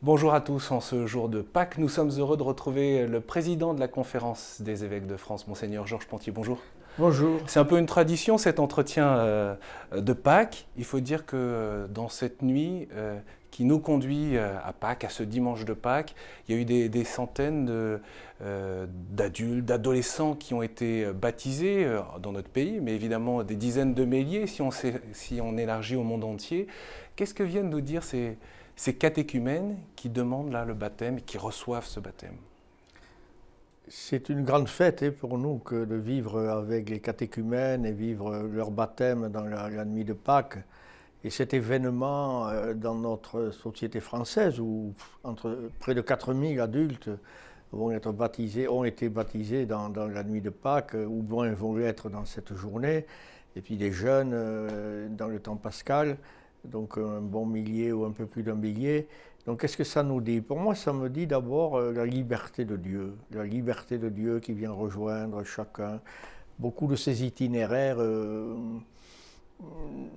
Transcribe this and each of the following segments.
Bonjour à tous, en ce jour de Pâques, nous sommes heureux de retrouver le président de la Conférence des évêques de France, Monseigneur Georges Pontier. Bonjour. Bonjour. C'est un peu une tradition cet entretien de Pâques. Il faut dire que dans cette nuit qui nous conduit à Pâques, à ce dimanche de Pâques, il y a eu des centaines d'adultes, d'adolescents qui ont été baptisés dans notre pays, mais évidemment des dizaines de milliers si on élargit au monde entier. Qu'est-ce que viennent nous dire ces catéchumènes qui demandent là le baptême et qui reçoivent ce baptême? C'est une grande fête pour nous que de vivre avec les catéchumènes et vivre leur baptême dans la nuit de Pâques. Et cet événement dans notre société française où près de 4000 adultes ont été baptisés dans la nuit de Pâques, ou bien vont l'être dans cette journée, et puis des jeunes dans le temps pascal, donc un bon millier ou un peu plus d'un millier. Donc qu'est-ce que ça nous dit? Pour moi, ça me dit d'abord la liberté de Dieu qui vient rejoindre chacun. Beaucoup de ces itinéraires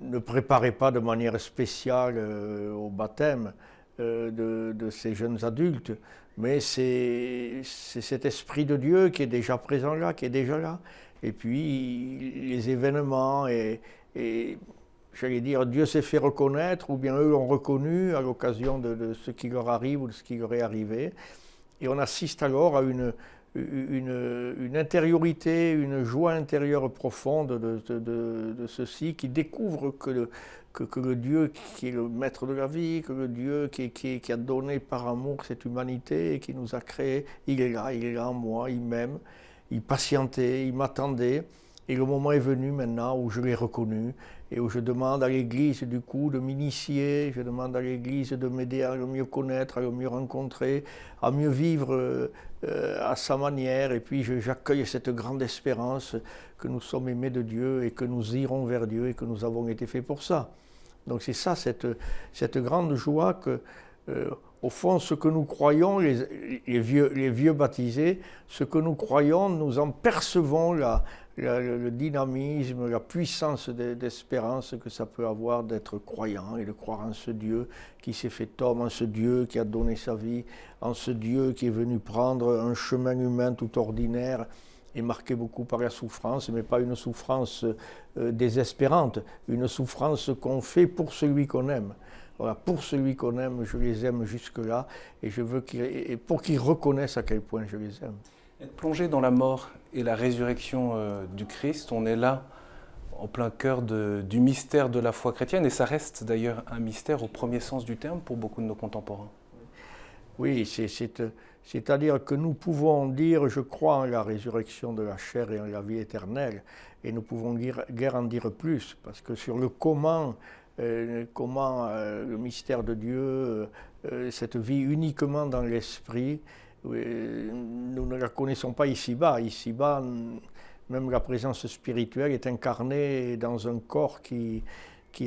ne préparaient pas de manière spéciale au baptême de ces jeunes adultes, mais c'est cet esprit de Dieu qui est déjà présent là, qui est déjà là. Et puis les événements et j'allais dire, Dieu s'est fait reconnaître, ou bien eux l'ont reconnu à l'occasion de ce qui leur arrive ou de ce qui leur est arrivé. Et on assiste alors à une intériorité, une joie intérieure profonde de ceux-ci qui découvrent que le Dieu qui est le maître de la vie, que le Dieu qui a donné par amour cette humanité et qui nous a créés, il est là en moi, il m'aime, il patientait, il m'attendait. Et le moment est venu maintenant où je l'ai reconnu et où je demande à l'Église du coup de m'initier, je demande à l'Église de m'aider à le mieux connaître, à le mieux rencontrer, à mieux vivre à sa manière. Et puis j'accueille cette grande espérance que nous sommes aimés de Dieu et que nous irons vers Dieu et que nous avons été faits pour ça. Donc c'est ça, cette grande joie que, au fond, ce que nous croyons, les vieux baptisés, ce que nous croyons, nous en percevons le dynamisme, la puissance d'espérance que ça peut avoir d'être croyant et de croire en ce Dieu qui s'est fait homme, en ce Dieu qui a donné sa vie, en ce Dieu qui est venu prendre un chemin humain tout ordinaire et marqué beaucoup par la souffrance, mais pas une souffrance désespérante, une souffrance qu'on fait pour celui qu'on aime. Voilà, pour celui qu'on aime, je les aime jusque-là, et je veux pour qu'ils reconnaissent à quel point je les aime. Être plongé dans la mort et la résurrection du Christ, on est là en plein cœur du mystère de la foi chrétienne, et ça reste d'ailleurs un mystère au premier sens du terme pour beaucoup de nos contemporains. Oui, c'est-à-dire que nous pouvons dire, je crois en la résurrection de la chair et en la vie éternelle, et nous pouvons guère en dire plus, parce que sur le comment le mystère de Dieu, cette vie uniquement dans l'esprit, nous ne la connaissons pas ici-bas. Ici-bas, même la présence spirituelle est incarnée dans un corps qui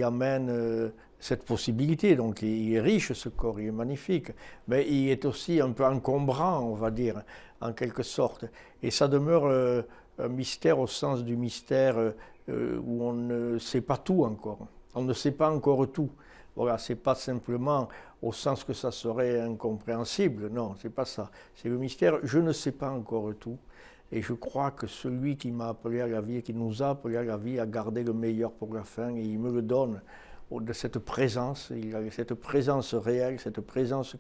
amène cette possibilité. Donc il est riche ce corps, il est magnifique, mais il est aussi un peu encombrant, on va dire, en quelque sorte. Et ça demeure un mystère au sens du mystère où on ne sait pas tout encore. On ne sait pas encore tout. Voilà, c'est pas simplement au sens que ça serait incompréhensible, non, c'est pas ça. C'est le mystère, je ne sais pas encore tout. Et je crois que celui qui m'a appelé à la vie et qui nous a appelé à la vie a gardé le meilleur pour la fin et il me le donne de cette présence, il a cette présence réelle, cette présence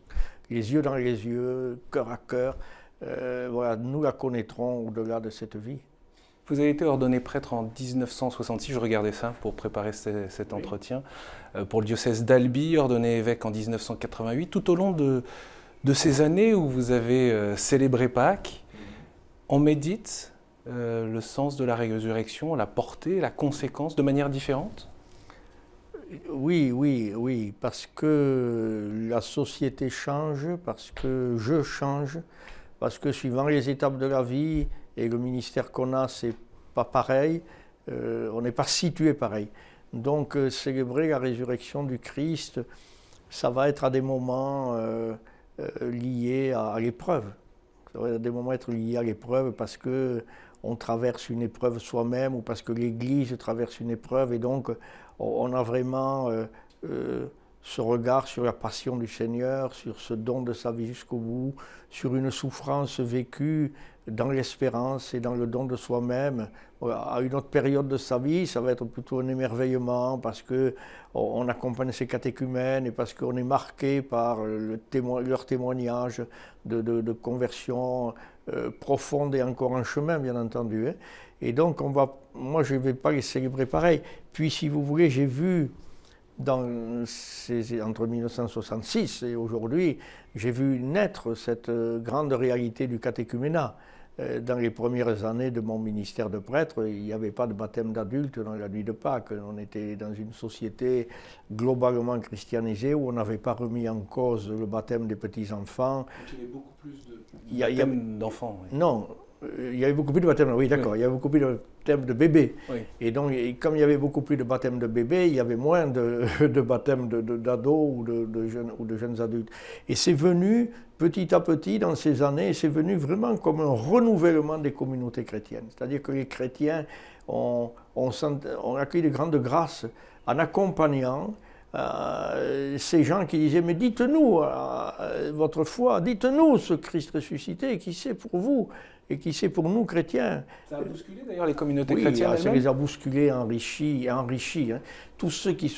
les yeux dans les yeux, cœur à cœur. Voilà, nous la connaîtrons au-delà de cette vie. Vous avez été ordonné prêtre en 1966, je regardais ça pour préparer cet entretien, pour le diocèse d'Albi, ordonné évêque en 1988. Tout au long de ces années où vous avez célébré Pâques, on médite le sens de la résurrection, la portée, la conséquence de manière différente? Oui, parce que la société change, parce que je change, parce que suivant les étapes de la vie et le ministère qu'on a, c'est pas pareil, on n'est pas situé pareil. Donc célébrer la résurrection du Christ, ça va être à des moments liés à l'épreuve. Ça va à des moments être liés à l'épreuve parce que on traverse une épreuve soi-même ou parce que l'Église traverse une épreuve et donc on a vraiment ce regard sur la passion du Seigneur, sur ce don de sa vie jusqu'au bout, sur une souffrance vécue dans l'espérance et dans le don de soi-même. À une autre période de sa vie, ça va être plutôt un émerveillement parce qu'on accompagne ces catéchumènes et parce qu'on est marqué par leur témoignage de conversion profonde et encore en chemin, bien entendu. Hein. Et donc, moi, je ne vais pas les célébrer pareil. Puis, si vous voulez, j'ai vu entre 1966 et aujourd'hui, j'ai vu naître cette grande réalité du catéchuménat. Dans les premières années de mon ministère de prêtre, il n'y avait pas de baptême d'adultes dans la nuit de Pâques. On était dans une société globalement christianisée où on n'avait pas remis en cause le baptême des petits-enfants. Il y avait beaucoup plus de baptêmes d'enfants. Oui. Non. Il y avait beaucoup plus de baptêmes, oui d'accord, oui. Il y avait beaucoup plus de baptêmes de bébés. Oui. Et donc, comme il y avait beaucoup plus de baptêmes de bébés, il y avait moins de baptêmes d'ados ou de jeunes adultes. Et c'est venu petit à petit dans ces années, c'est venu vraiment comme un renouvellement des communautés chrétiennes. C'est-à-dire que les chrétiens ont accueilli de grandes grâces en accompagnant ces gens qui disaient « Mais dites-nous votre foi, dites-nous ce Christ ressuscité, qui c'est pour vous ?» et qui c'est pour nous chrétiens. Ça a bousculé d'ailleurs les communautés chrétiennes. Ça les a bousculés, enrichis. Hein. Tous ceux qui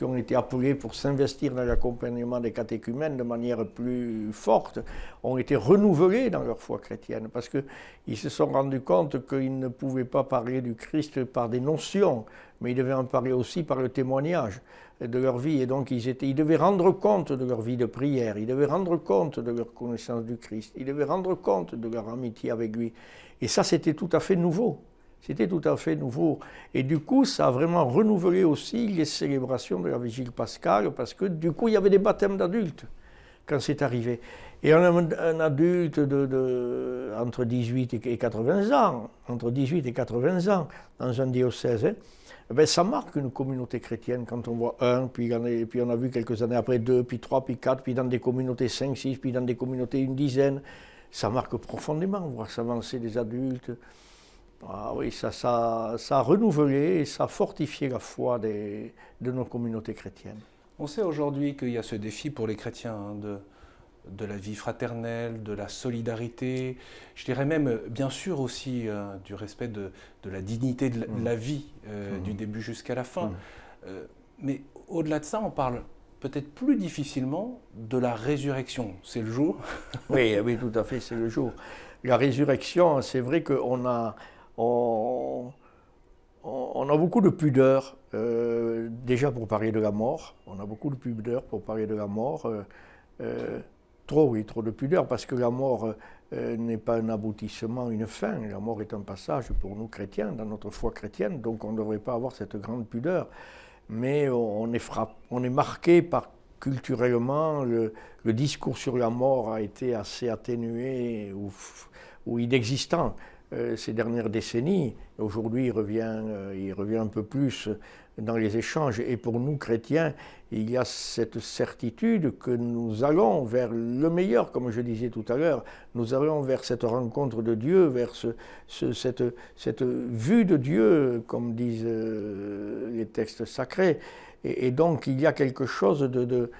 ont été appelés pour s'investir dans l'accompagnement des catéchumènes de manière plus forte ont été renouvelés dans leur foi chrétienne parce qu'ils se sont rendus compte qu'ils ne pouvaient pas parler du Christ par des notions, mais ils devaient en parler aussi par le témoignage de leur vie. Et donc ils devaient rendre compte de leur vie de prière, ils devaient rendre compte de leur connaissance du Christ, ils devaient rendre compte de leur amitié avec lui. Et ça, c'était tout à fait nouveau. C'était tout à fait nouveau. Et du coup, ça a vraiment renouvelé aussi les célébrations de la Vigile pascale, parce que du coup, il y avait des baptêmes d'adultes quand c'est arrivé. Et un adulte entre 18 et 80 ans, dans un diocèse, ben, ça marque une communauté chrétienne quand on voit un, puis on a vu quelques années après 2, puis 3, puis 4, puis dans des communautés 5, 6, puis dans des communautés une dizaine. Ça marque profondément, voir s'avancer des adultes. Ah oui, ça a renouvelé et ça a fortifié la foi de nos communautés chrétiennes. On sait aujourd'hui qu'il y a ce défi pour les chrétiens de la vie fraternelle, de la solidarité, je dirais même bien sûr aussi du respect de la dignité de la vie du début jusqu'à la fin. Mais au-delà de ça, on parle peut-être plus difficilement de la résurrection. C'est le jour. Oui, tout à fait, c'est le jour. La résurrection, c'est vrai qu'on a beaucoup de pudeur, déjà pour parler de la mort. On a beaucoup de pudeur pour parler de la mort. Trop de pudeur, parce que la mort n'est pas un aboutissement, une fin. La mort est un passage pour nous chrétiens, dans notre foi chrétienne, donc on ne devrait pas avoir cette grande pudeur. Mais on est marqué par, culturellement, le discours sur la mort a été assez atténué ou inexistant ces dernières décennies. Aujourd'hui, il revient un peu plus dans les échanges. Et pour nous, chrétiens, il y a cette certitude que nous allons vers le meilleur, comme je disais tout à l'heure. Nous allons vers cette rencontre de Dieu, vers cette vue de Dieu, comme disent les textes sacrés. Et donc, il y a quelque chose de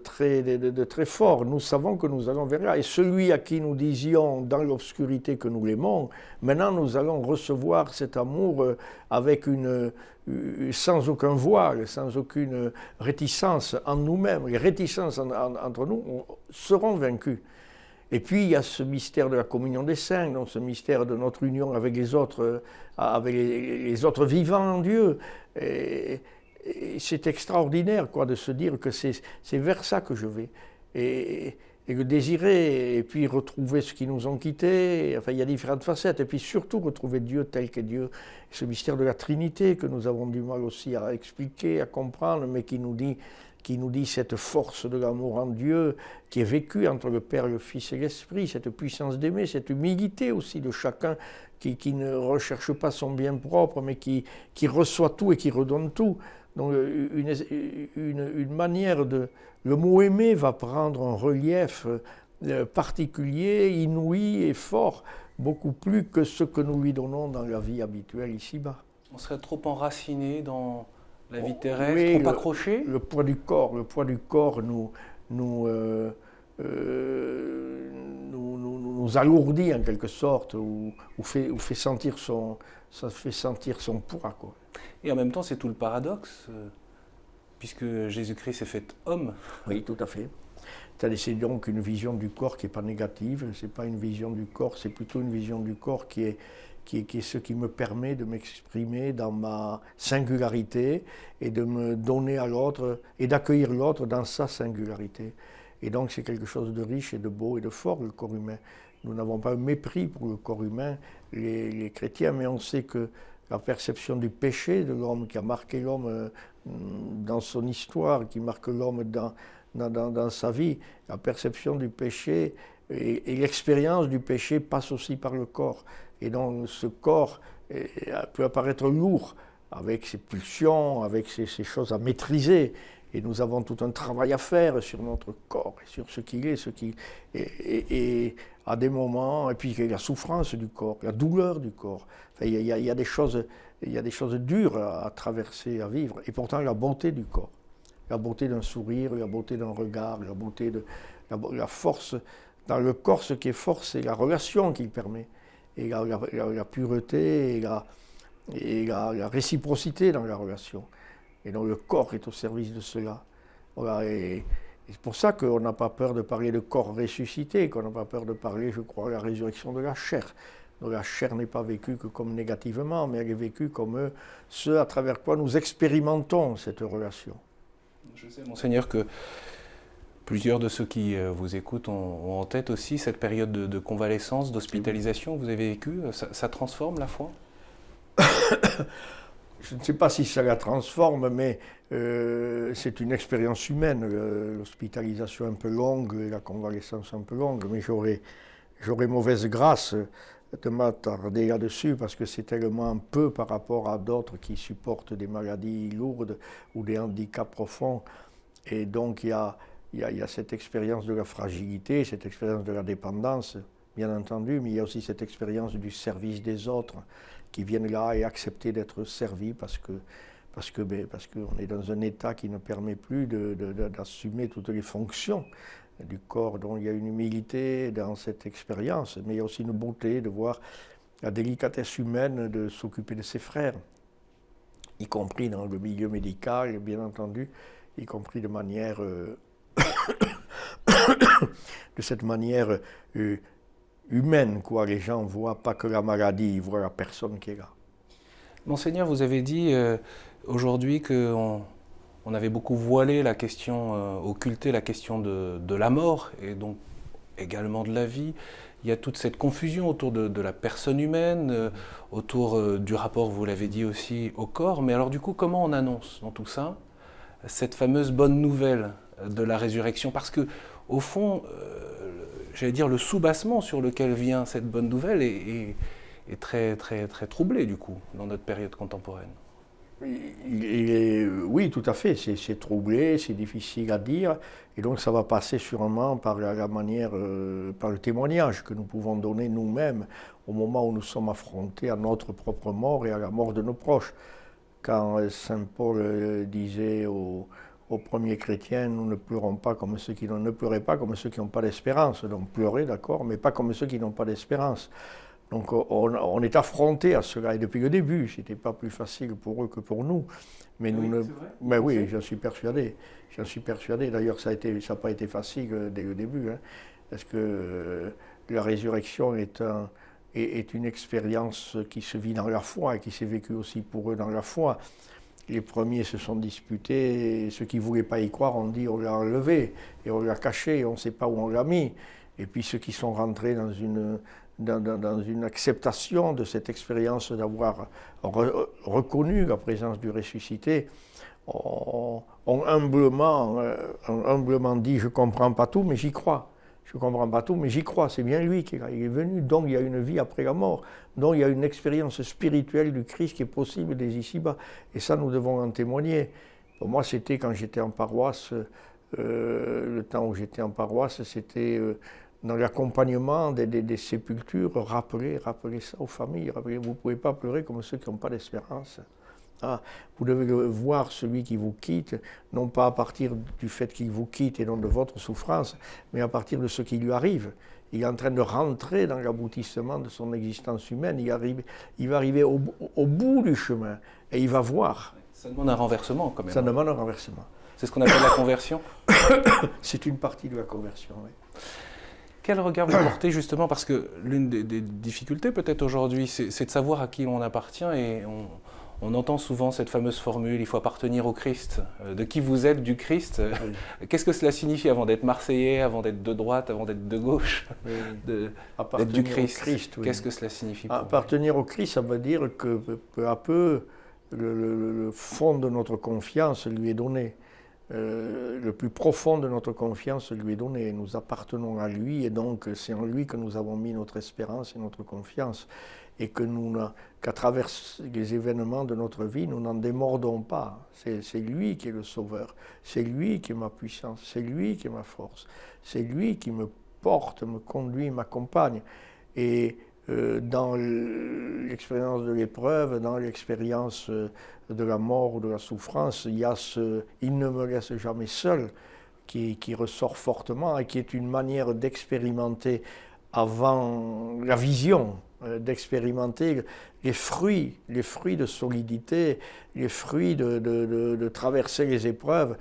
très fort. Nous savons que nous allons vers là. Et celui à qui nous disions dans l'obscurité que nous l'aimons, maintenant nous allons recevoir cet amour avec sans aucun voile, sans aucune réticence en nous-mêmes. Les réticences entre nous seront vaincues. Et puis il y a ce mystère de la communion des saints, donc ce mystère de notre union avec les autres vivants en Dieu. Et c'est extraordinaire de se dire que c'est vers ça que je vais. Et le désirer, et puis retrouver ce qui nous ont quittés. Enfin, il y a différentes facettes. Et puis surtout retrouver Dieu tel qu'est Dieu. Ce mystère de la Trinité que nous avons du mal aussi à expliquer, à comprendre, mais qui nous dit cette force de l'amour en Dieu qui est vécue entre le Père, le Fils et l'Esprit, cette puissance d'aimer, cette humilité aussi de chacun qui ne recherche pas son bien propre, mais qui reçoit tout et qui redonne tout. Donc une manière de... Le mot aimer va prendre un relief particulier, inouï et fort, beaucoup plus que ce que nous lui donnons dans la vie habituelle ici-bas. On serait trop enraciné dans La vie terrestre, oui, trop accroché? Le poids du corps nous, nous alourdit en quelque sorte, ou fait sentir ça fait sentir son poids, quoi. Et en même temps, c'est tout le paradoxe, puisque Jésus-Christ s'est fait homme. Oui, tout à fait. C'est donc une vision du corps qui n'est pas négative, c'est pas une vision du corps, c'est plutôt une vision du corps qui est ce qui me permet de m'exprimer dans ma singularité et de me donner à l'autre et d'accueillir l'autre dans sa singularité. Et donc c'est quelque chose de riche et de beau et de fort, le corps humain. Nous n'avons pas un mépris pour le corps humain, les chrétiens, mais on sait que la perception du péché de l'homme qui a marqué l'homme dans son histoire, qui marque l'homme dans sa vie, la perception du péché et l'expérience du péché passe aussi par le corps. Et donc ce corps peut apparaître lourd, avec ses pulsions, avec ses choses à maîtriser. Et nous avons tout un travail à faire sur notre corps, et sur ce qu'il est, et à des moments, et puis la souffrance du corps, la douleur du corps. Enfin, il y a des choses dures à traverser, à vivre, et pourtant la beauté du corps. La beauté d'un sourire, la beauté d'un regard, la beauté de la force. Dans le corps, ce qui est fort, c'est la relation qu'il permet, et la pureté, et la réciprocité dans la relation. Et donc le corps est au service de cela. Voilà, et c'est pour ça qu'on n'a pas peur de parler de corps ressuscité, qu'on n'a pas peur de parler, je crois, de la résurrection de la chair. Donc la chair n'est pas vécue que comme négativement, mais elle est vécue comme ce à travers quoi nous expérimentons cette relation. Je sais, Monseigneur, que plusieurs de ceux qui vous écoutent ont en tête aussi cette période de convalescence, d'hospitalisation que vous avez vécue. Ça transforme la foi? Je ne sais pas si ça la transforme, mais c'est une expérience humaine, l'hospitalisation un peu longue, la convalescence un peu longue, mais j'aurais mauvaise grâce de m'attarder là-dessus, parce que c'est tellement peu par rapport à d'autres qui supportent des maladies lourdes ou des handicaps profonds. Et donc il y a cette expérience de la fragilité, cette expérience de la dépendance, bien entendu, mais il y a aussi cette expérience du service des autres, qui viennent là et accepter d'être servis parce qu'on est dans un état qui ne permet plus d'assumer toutes les fonctions du corps. Donc il y a une humilité dans cette expérience, mais il y a aussi une beauté de voir la délicatesse humaine de s'occuper de ses frères, y compris dans le milieu médical, bien entendu, y compris de manière de cette manière humaine, quoi. Les gens ne voient pas que la maladie, ils voient la personne qui est là. Monseigneur, vous avez dit aujourd'hui qu'on avait beaucoup voilé la question, occulté la question de la mort, et donc également de la vie. Il y a toute cette confusion autour de la personne humaine, autour du rapport, vous l'avez dit aussi, au corps. Mais alors du coup, comment on annonce dans tout ça cette fameuse bonne nouvelle de la résurrection? Parce que, au fond, j'allais dire, le soubassement sur lequel vient cette bonne nouvelle est très, très, très troublé, du coup, dans notre période contemporaine. Oui, tout à fait, c'est troublé, c'est difficile à dire, et donc ça va passer sûrement par la manière, par le témoignage que nous pouvons donner nous-mêmes au moment où nous sommes affrontés à notre propre mort et à la mort de nos proches. Quand Saint Paul disait aux premiers chrétiens, nous ne pleurons pas comme ceux qui ne pleurez pas comme ceux qui n'ont pas d'espérance. Donc pleurer, d'accord, mais pas comme ceux qui n'ont pas d'espérance. Donc on est affronté à cela, et depuis le début, ce n'était pas plus facile pour eux que pour nous. Mais oui, nous ne... c'est vrai. Mais oui, j'en suis persuadé. D'ailleurs, ça n'a pas été facile dès le début, hein, parce que la résurrection est une expérience qui se vit dans la foi et qui s'est vécue aussi pour eux dans la foi. Les premiers se sont disputés, et ceux qui ne voulaient pas y croire ont dit on l'a enlevé et on l'a caché et on ne sait pas où on l'a mis. Et puis ceux qui sont rentrés dans une acceptation de cette expérience d'avoir reconnu la présence du ressuscité ont humblement dit je ne comprends pas tout mais j'y crois. Je ne comprends pas tout, mais j'y crois, c'est bien lui qui est venu, donc il y a une vie après la mort, donc il y a une expérience spirituelle du Christ qui est possible dès ici-bas, et ça nous devons en témoigner. Pour moi, c'était quand j'étais en paroisse, le temps où j'étais en paroisse, c'était dans l'accompagnement des sépultures, rappeler ça aux familles, vous ne pouvez pas pleurer comme ceux qui n'ont pas d'espérance. Ah, vous devez voir celui qui vous quitte, non pas à partir du fait qu'il vous quitte et non de votre souffrance, mais à partir de ce qui lui arrive. Il est en train de rentrer dans l'aboutissement de son existence humaine. Il va arriver au bout du chemin et il va voir. Ça demande un renversement quand même. Ça demande un renversement. C'est ce qu'on appelle la conversion. C'est une partie de la conversion, oui. Quel regard vous portez justement, parce que l'une des difficultés peut-être aujourd'hui, c'est de savoir à qui l'on appartient, et on entend souvent cette fameuse formule, il faut appartenir au Christ. De qui vous êtes, du Christ. Oui. Qu'est-ce que cela signifie avant d'être marseillais, avant d'être de droite, avant d'être de gauche, oui. D'être du Christ, oui. Qu'est-ce que cela signifie pour appartenir au Christ, ça veut dire que peu à peu, le fond de notre confiance lui est donné. Le plus profond de notre confiance lui est donné. Nous appartenons à lui et donc c'est en lui que nous avons mis notre espérance et notre confiance et qu'à travers les événements de notre vie, nous n'en démordons pas. C'est lui qui est le sauveur, c'est lui qui est ma puissance, c'est lui qui est ma force, c'est lui qui me porte, me conduit, m'accompagne. Et dans l'expérience de l'épreuve, dans l'expérience de la mort ou de la souffrance, il y a il ne me laisse jamais seul qui ressort fortement et qui est une manière d'expérimenter avant la vision, d'expérimenter les fruits de solidité, les fruits de traverser les épreuves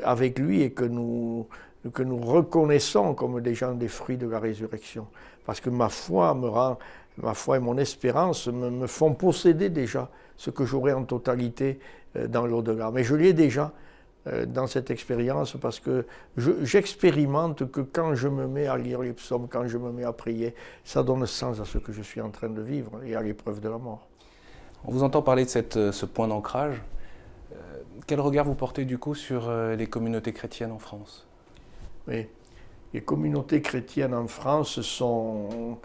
avec lui et que nous reconnaissons comme des fruits de la résurrection. Parce que ma foi et mon espérance me font posséder déjà ce que j'aurai en totalité dans l'au-delà. Mais je l'ai déjà dans cette expérience parce que j'expérimente que quand je me mets à lire les psaumes, quand je me mets à prier, ça donne sens à ce que je suis en train de vivre et à l'épreuve de la mort. On vous entend parler de ce point d'ancrage. Quel regard vous portez du coup sur les communautés chrétiennes en France ? Oui. Les communautés chrétiennes en France sont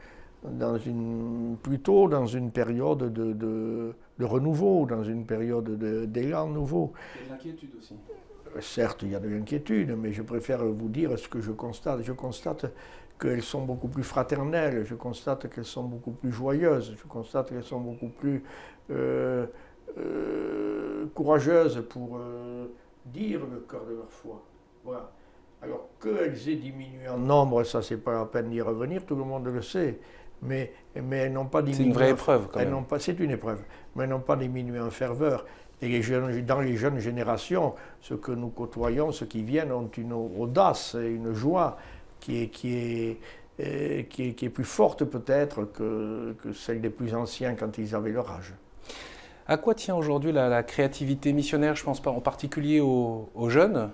plutôt dans une période de renouveau, dans une période d'élan nouveau. Il y a de l'inquiétude aussi. Certes, il y a de l'inquiétude, mais je préfère vous dire ce que je constate. Je constate qu'elles sont beaucoup plus fraternelles, je constate qu'elles sont beaucoup plus joyeuses, je constate qu'elles sont beaucoup plus courageuses pour dire le cœur de leur foi. Voilà. Alors qu'elles aient diminué en nombre, ça c'est pas la peine d'y revenir, tout le monde le sait, mais elles n'ont pas diminué. C'est une vraie épreuve quand même. C'est une épreuve, mais elles n'ont pas diminué en ferveur. Et dans les jeunes générations, ceux que nous côtoyons, ceux qui viennent, ont une audace et une joie qui est plus forte peut-être que celle des plus anciens quand ils avaient leur âge. À quoi tient aujourd'hui la créativité missionnaire ? Je pense pas en particulier aux jeunes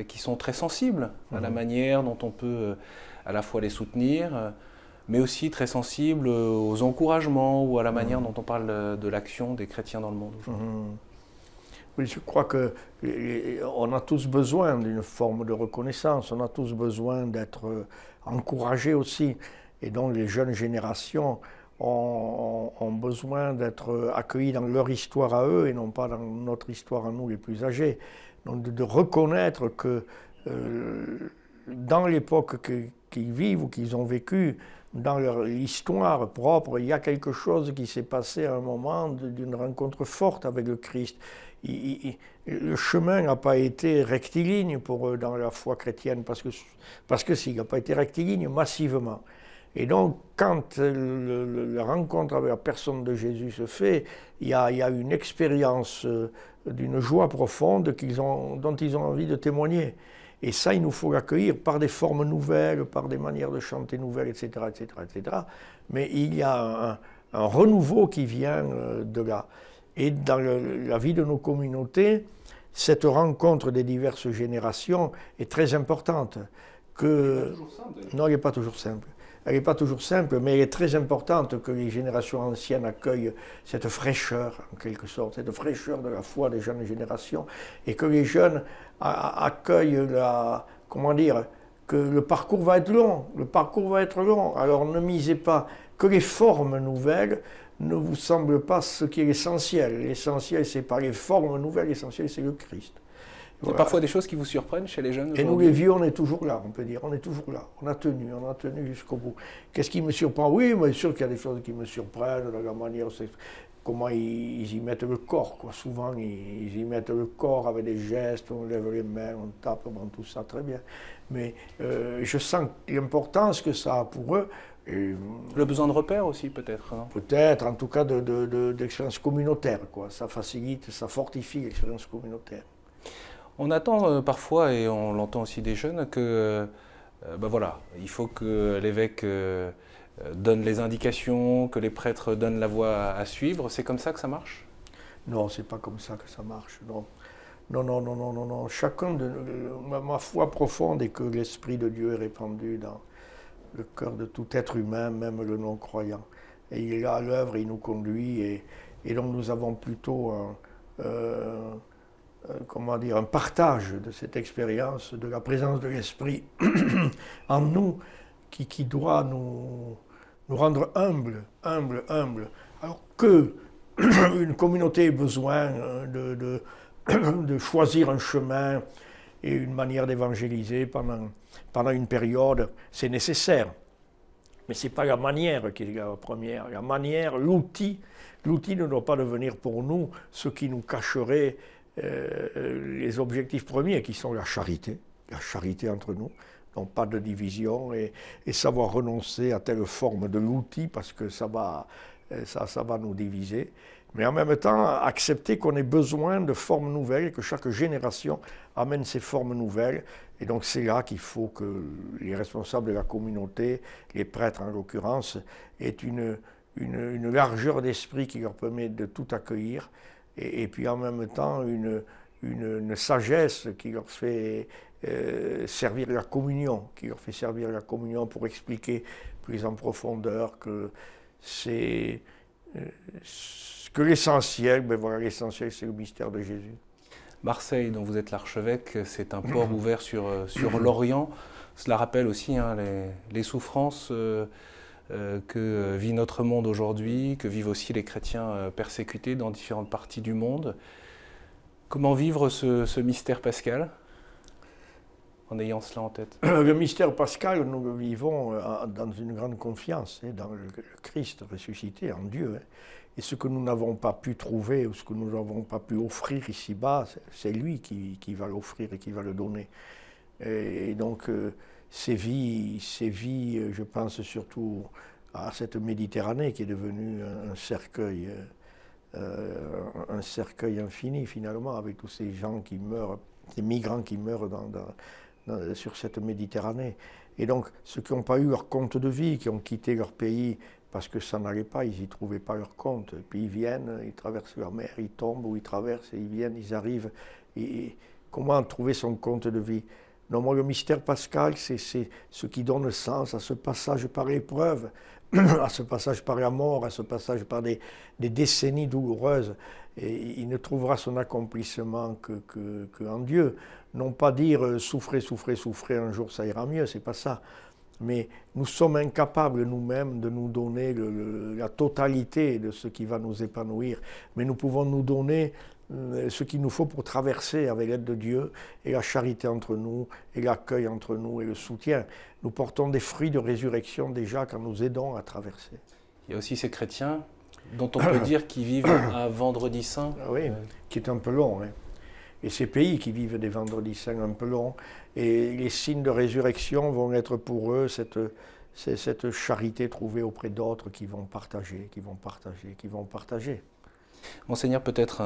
qui sont très sensibles à la manière dont on peut à la fois les soutenir, mais aussi très sensibles aux encouragements ou à la manière dont on parle de l'action des chrétiens dans le monde aujourd'hui. Oui, je crois qu'on a tous besoin d'une forme de reconnaissance, on a tous besoin d'être encouragés aussi. Et donc les jeunes générations ont besoin d'être accueillis dans leur histoire à eux et non pas dans notre histoire à nous les plus âgés. Donc de reconnaître que dans l'époque qu'ils vivent ou qu'ils ont vécue, dans leur histoire propre, il y a quelque chose qui s'est passé à un moment d'une rencontre forte avec le Christ. Le chemin n'a pas été rectiligne pour eux dans la foi chrétienne, parce que s'il n'a pas été rectiligne massivement. Et donc, quand la rencontre avec la personne de Jésus se fait, il y a une expérience d'une joie profonde dont ils ont envie de témoigner. Et ça, il nous faut l'accueillir par des formes nouvelles, par des manières de chanter nouvelles, etc., etc., etc. Mais il y a un renouveau qui vient de là. Et dans la vie de nos communautés, cette rencontre des diverses générations est très importante. Elle n'est pas toujours simple. Non, elle n'est pas toujours simple. Elle n'est pas toujours simple, mais elle est très importante que les générations anciennes accueillent cette fraîcheur, en quelque sorte, cette fraîcheur de la foi des jeunes générations, et que les jeunes accueillent que le parcours va être long, alors ne misez pas que les formes nouvelles ne vous semblent pas ce qui est l'essentiel. L'essentiel, c'est pas les formes nouvelles, l'essentiel, c'est le Christ. Il y a parfois des choses qui vous surprennent chez les jeunes aujourd'hui. Et nous, les vieux, on est toujours là, on peut dire. On est toujours là. On a tenu jusqu'au bout. Qu'est-ce qui me surprend ? Oui, bien sûr qu'il y a des choses qui me surprennent, dans la manière comment ils y mettent le corps, quoi. Souvent, ils y mettent le corps avec des gestes, on lève les mains, on tape, bon, tout ça, très bien. Mais je sens l'importance que ça a pour eux. Et, le besoin de repères aussi, peut-être, non? Peut-être, en tout cas, d'expérience communautaire, quoi. Ça facilite, ça fortifie l'expérience communautaire. On attend parfois, et on l'entend aussi des jeunes, que ben voilà, il faut que l'évêque donne les indications, que les prêtres donnent la voie à suivre. C'est comme ça que ça marche? Non, c'est pas comme ça que ça marche. Non, non, non, non, non, non, non. Chacun de ma foi profonde est que l'Esprit de Dieu est répandu dans le cœur de tout être humain, même le non-croyant. Et il est là à l'œuvre, il nous conduit, et donc nous avons plutôt comment dire, un partage de cette expérience, de la présence de l'Esprit en nous, qui doit nous rendre humbles, humbles, humbles. Alors que une communauté ait besoin de choisir un chemin et une manière d'évangéliser pendant une période, c'est nécessaire. Mais ce n'est pas la manière qui est la première. La manière, l'outil ne doit pas devenir pour nous ce qui nous cacherait les objectifs premiers, qui sont la charité entre nous, donc pas de division, et savoir renoncer à telle forme de l'outil, parce que ça va nous diviser. Mais en même temps, accepter qu'on ait besoin de formes nouvelles et que chaque génération amène ses formes nouvelles. Et donc c'est là qu'il faut que les responsables de la communauté, les prêtres en l'occurrence, aient une largeur d'esprit qui leur permet de tout accueillir, et puis en même temps une sagesse qui leur fait servir la communion, pour expliquer plus en profondeur que c'est... que l'essentiel, ben voilà, l'essentiel c'est le mystère de Jésus. Marseille, dont vous êtes l'archevêque, c'est un port ouvert sur l'Orient. Cela rappelle aussi les souffrances que vit notre monde aujourd'hui, que vivent aussi les chrétiens persécutés dans différentes parties du monde. Comment vivre ce mystère pascal en ayant cela en tête? Le mystère pascal, nous le vivons dans une grande confiance, dans le Christ ressuscité, en Dieu. Et ce que nous n'avons pas pu trouver, ou ce que nous n'avons pas pu offrir ici-bas, c'est lui qui va l'offrir et qui va le donner. Et donc, ces vies, je pense surtout à cette Méditerranée qui est devenue un cercueil infini finalement, avec tous ces gens qui meurent, ces migrants qui meurent sur cette Méditerranée. Et donc, ceux qui n'ont pas eu leur compte de vie, qui ont quitté leur pays parce que ça n'allait pas, ils n'y trouvaient pas leur compte. Et puis ils viennent, ils traversent leur mer, ils tombent ou ils traversent, et ils viennent, ils arrivent. Et comment trouver son compte de vie? Non, moi, le mystère pascal, c'est ce qui donne sens à ce passage par l'épreuve, à ce passage par la mort, à ce passage par des décennies douloureuses. Et il ne trouvera son accomplissement qu'en Dieu. Non pas dire souffrez, souffrez, souffrez, un jour ça ira mieux, c'est pas ça. Mais nous sommes incapables nous-mêmes de nous donner la totalité de ce qui va nous épanouir. Mais nous pouvons nous donner ce qu'il nous faut pour traverser avec l'aide de Dieu, et la charité entre nous, et l'accueil entre nous, et le soutien. Nous portons des fruits de résurrection déjà quand nous aidons à traverser. Il y a aussi ces chrétiens dont on peut dire qu'ils vivent un vendredi saint. Oui, qui est un peu long. Et ces pays qui vivent des vendredis saints un peu longs, et les signes de résurrection vont être pour eux cette charité trouvée auprès d'autres qui vont partager. Monseigneur, peut-être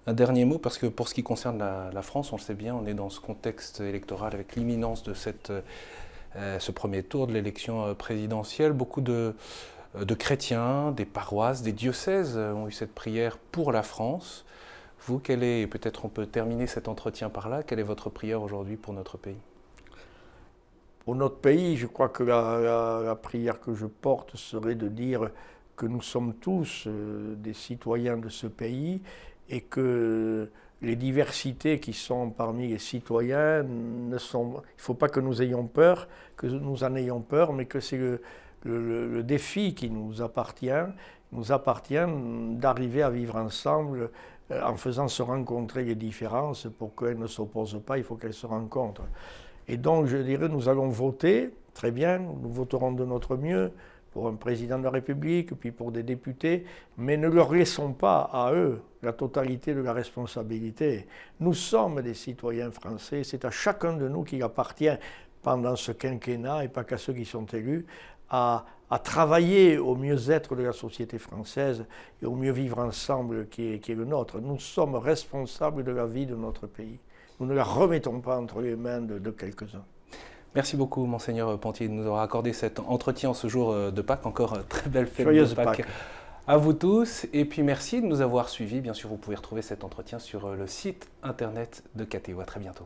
un dernier mot, parce que pour ce qui concerne la France, on le sait bien, on est dans ce contexte électoral avec l'imminence de ce premier tour de l'élection présidentielle. Beaucoup de chrétiens, des paroisses, des diocèses ont eu cette prière pour la France. Vous, peut-être on peut terminer cet entretien par là, quelle est votre prière aujourd'hui pour notre pays? Pour notre pays, je crois que la prière que je porte serait de dire que nous sommes tous des citoyens de ce pays, et que les diversités qui sont parmi les citoyens il ne faut pas que nous ayons peur, que nous en ayons peur, mais que c'est le défi qui nous appartient d'arriver à vivre ensemble en faisant se rencontrer les différences. Pour qu'elles ne s'opposent pas, il faut qu'elles se rencontrent. Et donc, je dirais, nous allons voter, très bien, nous voterons de notre mieux, pour un président de la République, puis pour des députés, mais ne leur laissons pas à eux la totalité de la responsabilité. Nous sommes des citoyens français, c'est à chacun de nous qu'il appartient pendant ce quinquennat, et pas qu'à ceux qui sont élus, à travailler au mieux-être de la société française et au mieux vivre ensemble qui est le nôtre. Nous sommes responsables de la vie de notre pays. Nous ne la remettons pas entre les mains de quelques-uns. Merci beaucoup, Monseigneur Pontier, de nous avoir accordé cet entretien ce jour de Pâques. Encore très belle fête Joyeuse de Pâques à vous tous. Et puis merci de nous avoir suivis. Bien sûr, vous pouvez retrouver cet entretien sur le site internet de KTO. À très bientôt.